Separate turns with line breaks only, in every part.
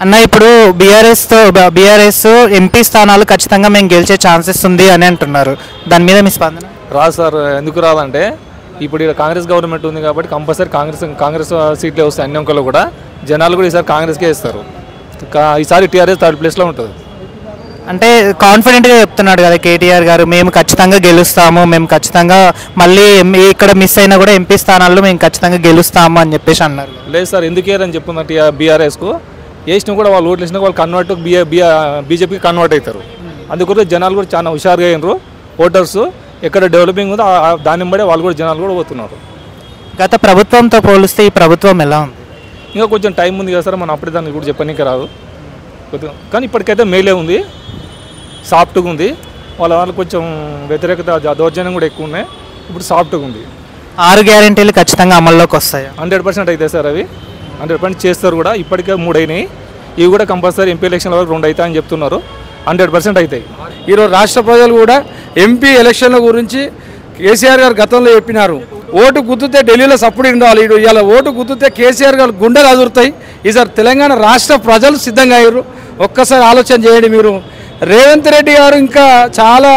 అన్న ఇప్పుడు BRS MP స్థానాలు ఖచ్చితంగా మేము గెలిచే ఛాన్సెస్ ఉంది అని అంటున్నారు. దాని మీద మీ స్పందన?
రాదు సార్. ఎందుకు రాదంటే ఇప్పుడు ఇక్కడ కాంగ్రెస్ గవర్నమెంట్ ఉంది కాబట్టి కంపల్సరీ కాంగ్రెస్ సీట్లే వస్తాయి. అన్ని అంకెల్లో కూడా జనాలు కూడా ఈసారి కాంగ్రెస్కే ఇస్తారు. ఈసారి టీఆర్ఎస్ థర్డ్ ప్లేస్లో ఉంటుంది.
అంటే కాన్ఫిడెంట్గా చెప్తున్నాడు కదా కేటీఆర్ గారు, మేము ఖచ్చితంగా గెలుస్తాము, మేము ఖచ్చితంగా మళ్ళీ ఇక్కడ మిస్ అయినా కూడా ఎంపీ స్థానాల్లో మేము ఖచ్చితంగా గెలుస్తాము అని చెప్పేసి అన్నారు.
లేదు సార్, ఎందుకు అని చెప్పుకుందంటే బీఆర్ఎస్కు వేసినా కూడా వాళ్ళు ఓట్లు వేసినా వాళ్ళు కన్వర్ట్ బీజేపీకి కన్వర్ట్ అవుతారు. అందుకొరకు జనాలు కూడా చాలా హుషారుగా అయినారు. ఓటర్స్ ఎక్కడ డెవలపింగ్ ఉందో దాన్ని బట్టే వాళ్ళు కూడా జనాలు కూడా పోతున్నారు.
గత ప్రభుత్వంతో పోలిస్తే ఈ ప్రభుత్వం ఎలా ఉంది?
ఇంకా కొంచెం టైం ఉంది కదా సార్, మనం అప్పుడే దాన్ని కూడా చెప్పనీకి రాదు. కానీ ఇప్పటికైతే మేలే ఉంది, సాఫ్ట్గా ఉంది. వాళ్ళ కొంచెం వ్యతిరేకత దౌర్జన్యం కూడా ఎక్కువ ఉన్నాయి. ఇప్పుడు సాఫ్ట్గా ఉంది.
6 గ్యారెంటీలు ఖచ్చితంగా అమల్లోకి వస్తాయి.
100% అయితే సార్, అవి 100% చేస్తారు కూడా. ఇప్పటికే 3 అయినాయి. ఇవి కూడా కంపల్సరీ ఎంపీ ఎలక్షన్ల వరకు 2 అవుతాయని చెప్తున్నారు. 100% అవుతాయి.
ఈరోజు రాష్ట్ర ప్రజలు కూడా ఎంపీ ఎలక్షన్ల గురించి కేసీఆర్ గారు గతంలో చెప్పినారు. ఓటు గుద్దుతే ఢిల్లీలో సప్పుడు ఉండాలి. ఇవాళ ఓటు గుద్దుతే కేసీఆర్ గారు గుండెలు అదురుతాయి. ఈసారి తెలంగాణ రాష్ట్ర ప్రజలు సిద్ధంగా అయ్యారు. ఒక్కసారి ఆలోచన చేయండి మీరు. రేవంత్ రెడ్డి గారు ఇంకా చాలా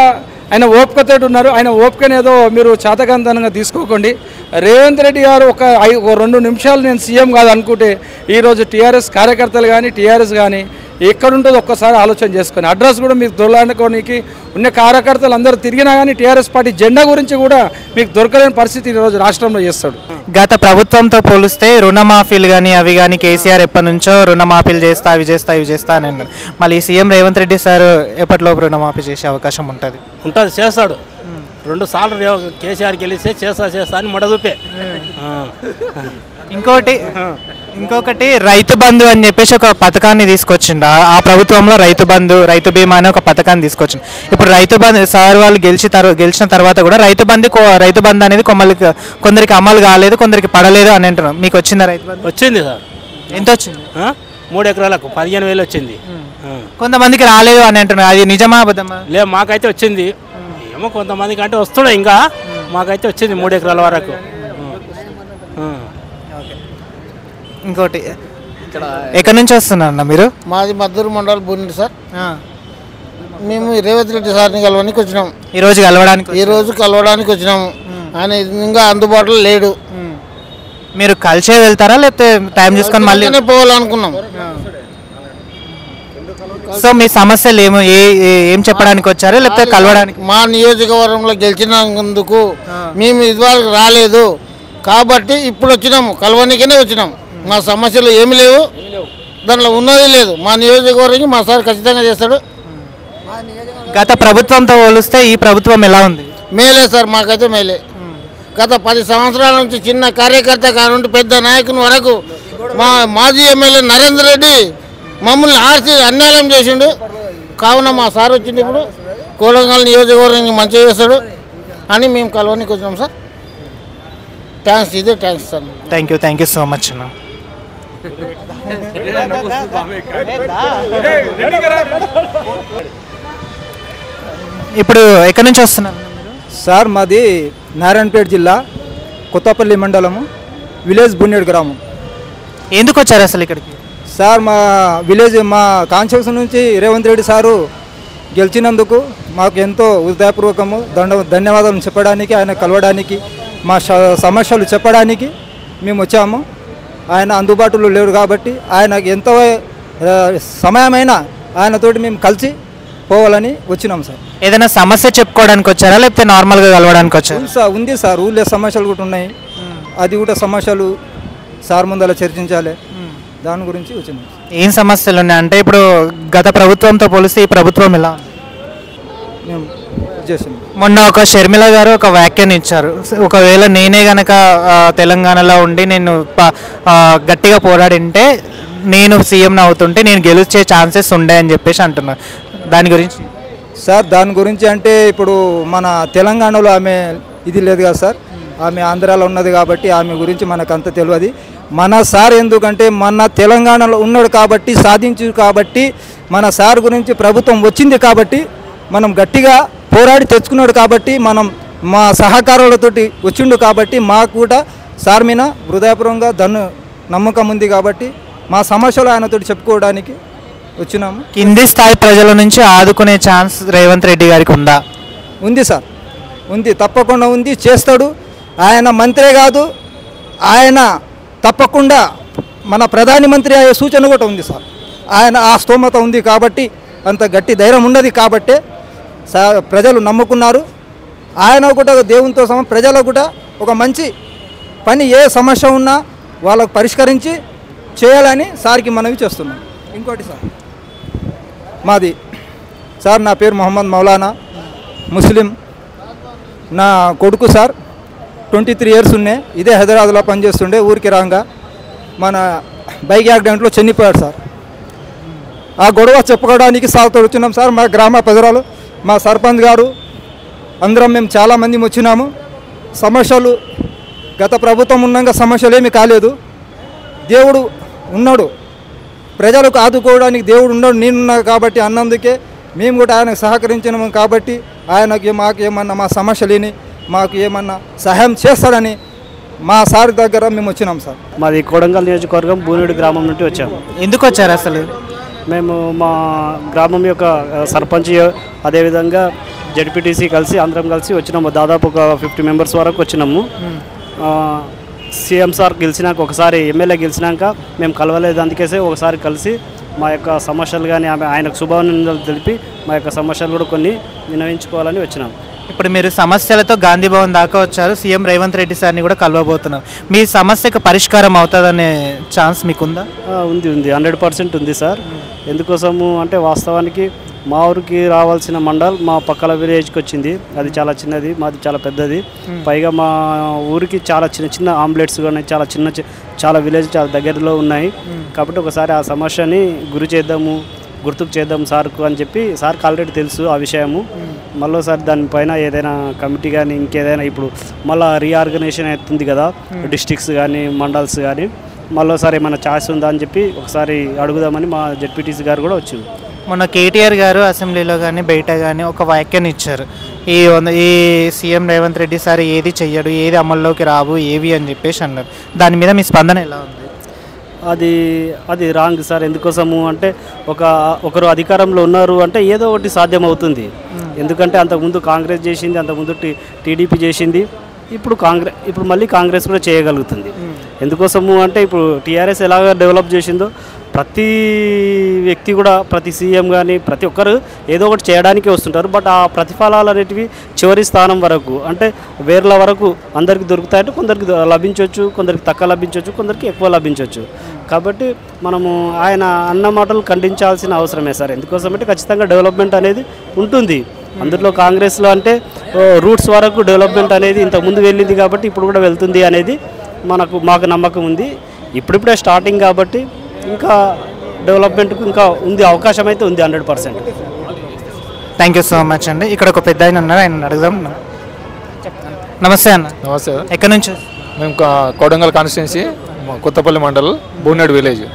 ఆయన ఓపికతో ఉన్నారు. ఆయన ఓపికనేదో మీరు చాతకంతనంగా తీసుకోకండి. రేవంత్ రెడ్డి గారు ఒక 2 నిమిషాలు నేను సీఎం కాదు అనుకుంటే ఈరోజు టీఆర్ఎస్ కార్యకర్తలు కానీ టీఆర్ఎస్ కానీ ఎక్కడుంటుందో ఒక్కసారి ఆలోచన చేసుకొని అడ్రస్ కూడా మీకు దొరకడానికి ఉన్న కార్యకర్తలు అందరూ తిరిగినా కానీ టీఆర్ఎస్ పార్టీ జెండా గురించి కూడా మీకు దొరకలేని పరిస్థితి ఈరోజు రాష్ట్రంలో చేస్తాడు.
గత ప్రభుత్వంతో పోలిస్తే రుణమాఫీలు కానీ అవి కానీ కేసీఆర్ ఎప్పటి నుంచో రుణమాఫీలు చేస్తా ఇవి చేస్తా అని అన్నారు. మళ్ళీ సీఎం రేవంత్ రెడ్డి సార్ ఎప్పటిలోపు రుణమాఫీ చేసే అవకాశం ఉంటుంది?
చేస్తాడు. 2 సార్లు కేసీఆర్కి గెలిస్తే చేస్తా అని మొడదూపే.
ఇంకొకటి రైతు బంధు అని చెప్పేసి ఒక పథకాన్ని తీసుకొచ్చిండు. ఆ ప్రభుత్వంలో రైతు బంధు, రైతు బీమా అనే ఒక పథకాన్ని తీసుకొచ్చింది. ఇప్పుడు రైతు బంధు సార్ వాళ్ళు గెలిచిన తర్వాత కూడా రైతు బంధు అనేది కొందరికి అమలు కాలేదు, కొందరికి పడలేదు అని అంటున్నాం. మీకు వచ్చిందా రైతు బంధు?
వచ్చింది సార్.
ఎంత వచ్చింది?
3 ఎకరాలకు 15,000 వచ్చింది.
కొంతమందికి రాలేదు అని అంటున్నారు. అది నిజమా అబద్ధమా?
లేదు, మాకైతే వచ్చింది. ఏమో కొంతమందికి అంటే వస్తున్నాయి, ఇంకా మాకైతే వచ్చింది 3 ఎకరాల వరకు.
ఇంకోటి ఎక్కడి నుంచి వస్తున్నారన్న మీరు?
మాది మద్దూరు మండలం బూనిండి సార్. మేము రేవంత్ రెడ్డి సార్ని కలవడానికి వచ్చినాం.
ఈరోజు
కలవడానికి వచ్చినాము. ఆయన ఇంకా అందుబాటులో లేడు.
మీరు కలిసే వెళ్తారా లేకపోతే టైం చూసుకొని మళ్ళీ
పోవాలనుకున్నాం?
సో మీ సమస్యలు ఏం చెప్పడానికి వచ్చారు లేకపోతే కలవడానికి?
మా నియోజకవర్గంలో గెలిచినందుకు మేము ఇదివరకు రాలేదు కాబట్టి ఇప్పుడు వచ్చినాము, కలవడానికనే వచ్చినాము. మా సమస్యలు ఏమి లేవు, దాంట్లో ఉన్నది లేదు. మా నియోజకవర్గం మా సార్ ఖచ్చితంగా చేస్తాడు.
గత ప్రభుత్వంతో పోలిస్తే ఈ ప్రభుత్వం ఎలా ఉంది?
మేలే సార్, మాకైతే మేలే. గత 10 సంవత్సరాల నుంచి చిన్న కార్యకర్త కానుండి పెద్ద నాయకుని వరకు మా మాజీ ఎమ్మెల్యే నరేంద్ర రెడ్డి మమ్మల్ని ఆర్చి అన్యాయం చేసిండు. కావున మా సార్ వచ్చింది ఇప్పుడు కోలంగల్ నియోజకవర్గానికి మంచిగా చేస్తాడు అని మేము కలవడానికి వచ్చినాం సార్. థ్యాంక్స్. ఇదే thanks sir.
Thank you so much అన్న. ఇప్పుడు ఎక్కడి నుంచి వస్తున్నారు
సార్? మాది నారాయణపేట జిల్లా కొత్తపల్లి మండలము, విలేజ్ బున్నేడు గ్రామం.
ఎందుకు వచ్చారు అసలు ఇక్కడికి?
సార్ మా విలేజ్ మా కాన్స్టిట్యూన్సీ నుంచి రేవంత్ రెడ్డి సారు గెలిచినందుకు మాకు ఎంతో హృదయపూర్వకము ధన్యవాదాలు చెప్పడానికి, ఆయన కలవడానికి, మా సమస్యలు చెప్పడానికి మేము వచ్చాము. ఆయన అందుబాటులో లేరు కాబట్టి ఆయన ఎంతో సమయమైనా ఆయనతోటి మేము కలిసి పోవాలని వచ్చినాం సార్.
ఏదైనా సమస్య చెప్పుకోవడానికి వచ్చారా లేకపోతే నార్మల్గా కలవడానికి వచ్చారు?
ఉంది సార్, ఊళ్ళో సమస్యలు కూడా ఉన్నాయి. అది కూడా సమస్యలు సార్ ముందర చర్చించాలి, దాని గురించి వచ్చినాం.
ఏం సమస్యలు ఉన్నాయి అంటే ఇప్పుడు గత ప్రభుత్వంతో పోలిస్తే ఈ ప్రభుత్వం ఎలా
మేము చేసాం?
మొన్న ఒక షర్మిల గారు ఒక వ్యాఖ్యానం ఇచ్చారు. ఒకవేళ నేనే గనక తెలంగాణలో ఉండి నేను గట్టిగా పోరాడింటే నేను సీఎం అవుతుంటే నేను గెలిచే ఛాన్సెస్ ఉండే అని చెప్పేసి అంటున్నారు. దాని గురించి
సార్? దాని గురించి అంటే ఇప్పుడు మన తెలంగాణలో ఆమె ఇది లేదు కదా సార్, ఆమె ఆంధ్రాలో ఉన్నది కాబట్టి ఆమె గురించి మనకు అంత తెలియదు. మన సార్ ఎందుకంటే మన తెలంగాణలో ఉన్నాడు కాబట్టి సాధించు కాబట్టి మన సార్ గురించి ప్రభుత్వం వచ్చింది కాబట్టి మనం గట్టిగా పోరాడి తెచ్చుకున్నాడు కాబట్టి మనం మా సహకారులతోటి వచ్చిండు కాబట్టి మాకు కూడా సార్ మీద హృదయపూర్వకంగా నమ్మకం ఉంది కాబట్టి మా సమస్యలు ఆయనతో చెప్పుకోవడానికి వచ్చినాము.
కింది స్థాయి ప్రజల నుంచి ఆదుకునే ఛాన్స్ రేవంత్ రెడ్డి గారికి ఉందా?
ఉంది సార్, ఉంది, తప్పకుండా ఉంది, చేస్తాడు. ఆయన మంత్రే కాదు, ఆయన తప్పకుండా మన ప్రధాని మంత్రి అయ్యే సూచన కూడా ఉంది సార్. ఆయన ఆ స్తోమత ఉంది కాబట్టి, అంత గట్టి ధైర్యం ఉన్నది కాబట్టే ప్రజలు నమ్ముకున్నారు. ఆయన కూడా దేవునితో ప్రజలకు కూడా ఒక మంచి పని, ఏ సమస్య ఉన్నా వాళ్ళకు పరిష్కరించి చేయాలని సార్కి మనవి చేస్తున్నాం. ఇంకోటి సార్, మాది సార్, నా పేరు మొహమ్మద్ మౌలానా, ముస్లిం. నా కొడుకు సార్ 23 years ఉన్నాయి, ఇదే హైదరాబాద్లో పనిచేస్తుండే. ఊరికి రాగా మన బైక్ యాక్సిడెంట్లో చనిపోయాడు సార్. ఆ గొడవ చెప్పుకోవడానికి సార్తో వచ్చినాం సార్. మా గ్రామ ప్రజలు, మా సర్పంచ్ గారు, అందరం మేము చాలామంది వచ్చినాము. సమస్యలు గత ప్రభుత్వం ఉన్నాక సమస్యలు ఏమీ కాలేదు. దేవుడు ఉన్నాడు, ప్రజలకు ఆదుకోవడానికి దేవుడు ఉన్నాడు, నేనున్నా కాబట్టి అన్నందుకే మేము కూడా ఆయనకు సహకరించినాము. కాబట్టి ఆయనకి మాకు ఏమన్నా మా సమస్యలేని మాకు ఏమన్నా సహాయం చేస్తాడని మా సార్ దగ్గర మేము వచ్చినాం సార్.
మాది కొడంగల్ నియోజకవర్గం బూనేడు గ్రామం నుండి వచ్చాము.
ఎందుకు వచ్చారు అసలు?
మేము మా గ్రామం యొక్క సర్పంచ్, అదేవిధంగా జడ్పీటీసీ కలిసి అందరం కలిసి వచ్చినాము. దాదాపు ఒక 50 members వరకు వచ్చినాము. సీఎం సార్ గెలిచినాక, ఒకసారి ఎమ్మెల్యే గెలిచినాక మేము కలవలేదు, అందుకేసే ఒకసారి కలిసి మా యొక్క సమస్యలు కానీ ఆయనకు శుభాభినందనలు తెలిపి మా యొక్క సమస్యలు కూడా కొన్ని వినవించుకోవాలని వచ్చినాం.
ఇప్పుడు మీరు సమస్యలతో గాంధీ భవన్ దాకా వచ్చారు, సీఎం రేవంత్ రెడ్డి సార్ని కూడా కలవబోతున్నారు. మీ సమస్యకు పరిష్కారం అవుతుందనే ఛాన్స్ మీకుందా?
ఉంది, 100% ఉంది సార్. ఎందుకోసము అంటే వాస్తవానికి మా ఊరికి రావాల్సిన మండల్ మా పక్కల విలేజ్కి వచ్చింది. అది చాలా చిన్నది, మాది చాలా పెద్దది. పైగా మా ఊరికి చాలా చిన్న చిన్న ఆంబులెట్స్ కానీ చాలా విలేజ్ చాలా దగ్గరలో ఉన్నాయి. కాబట్టి ఒకసారి ఆ సమస్యని గుర్తుకు చేద్దాం సార్కు అని చెప్పి, సార్కి ఆల్రెడీ తెలుసు ఆ విషయము. మళ్ళీసారి దానిపైన ఏదైనా కమిటీ కానీ ఇంకేదైనా, ఇప్పుడు మళ్ళీ రీఆర్గనైజేషన్ అవుతుంది కదా, డిస్ట్రిక్ట్స్ కానీ మండల్స్ కానీ, మళ్ళీసారి ఏమైనా ఛాయిస్ ఉందా అని చెప్పి ఒకసారి అడుగుదామని మా జడ్పీటీసీ గారు కూడా వచ్చింది.
మొన్న కేటీఆర్ గారు అసెంబ్లీలో కానీ బయట కానీ ఒక వ్యాఖ్యానం ఇచ్చారు, ఈ సీఎం రేవంత్ రెడ్డి సార్ ఏది చెయ్యడు, ఏది అమల్లోకి రావు ఏవి అని చెప్పేసి అన్నారు. దాని మీద మీ స్పందన ఎలా ఉంది?
అది రాంగ్ సార్. ఎందుకోసము అంటే ఒకరు అధికారంలో ఉన్నారు అంటే ఏదో ఒకటి సాధ్యం అవుతుంది. ఎందుకంటే అంతకుముందు కాంగ్రెస్ చేసింది, అంతకుముందు టీడీపీ చేసింది, ఇప్పుడు మళ్ళీ కాంగ్రెస్ కూడా చేయగలుగుతుంది. ఎందుకోసము అంటే ఇప్పుడు టీఆర్ఎస్ ఎలాగ డెవలప్ చేసిందో ప్రతి వ్యక్తి కూడా, ప్రతి సీఎం కానీ ప్రతి ఒక్కరు ఏదో ఒకటి చేయడానికి వస్తుంటారు. బట్ ఆ ప్రతిఫలాలు అనేటివి చివరి స్థానం వరకు, అంటే వేర్ల వరకు అందరికి దొరుకుతాయంటే కొందరికి లభించవచ్చు, కొందరికి తక్కువ లభించవచ్చు, కొందరికి ఎక్కువ లభించవచ్చు. కాబట్టి మనము ఆయన అన్న మాటలు ఖండించాల్సిన అవసరమే సార్. ఎందుకోసమంటే ఖచ్చితంగా డెవలప్మెంట్ అనేది ఉంటుంది. అందులో కాంగ్రెస్లో అంటే రూట్స్ వరకు డెవలప్మెంట్ అనేది ఇంతకుముందు వెళ్ళింది కాబట్టి ఇప్పుడు కూడా వెళ్తుంది అనేది మాకు నమ్మకం ఉంది. ఇప్పుడిప్పుడే స్టార్టింగ్ కాబట్టి ఇంకా డెవలప్మెంట్కు ఇంకా ఉంది, అవకాశం అయితే ఉంది 100%.
థ్యాంక్ యూ సో మచ్ అండి. ఇక్కడ ఒక పెద్ద ఆయన ఉన్నారు, ఆయన అడుగుదాం. నమస్తే అన్న.
నమస్తే.
ఎక్కడి నుంచి?
మేము కొడంగల్ కాన్స్టిట్యున్సీ, కొత్తపల్లి మండల్, బూనేడు విలేజ్.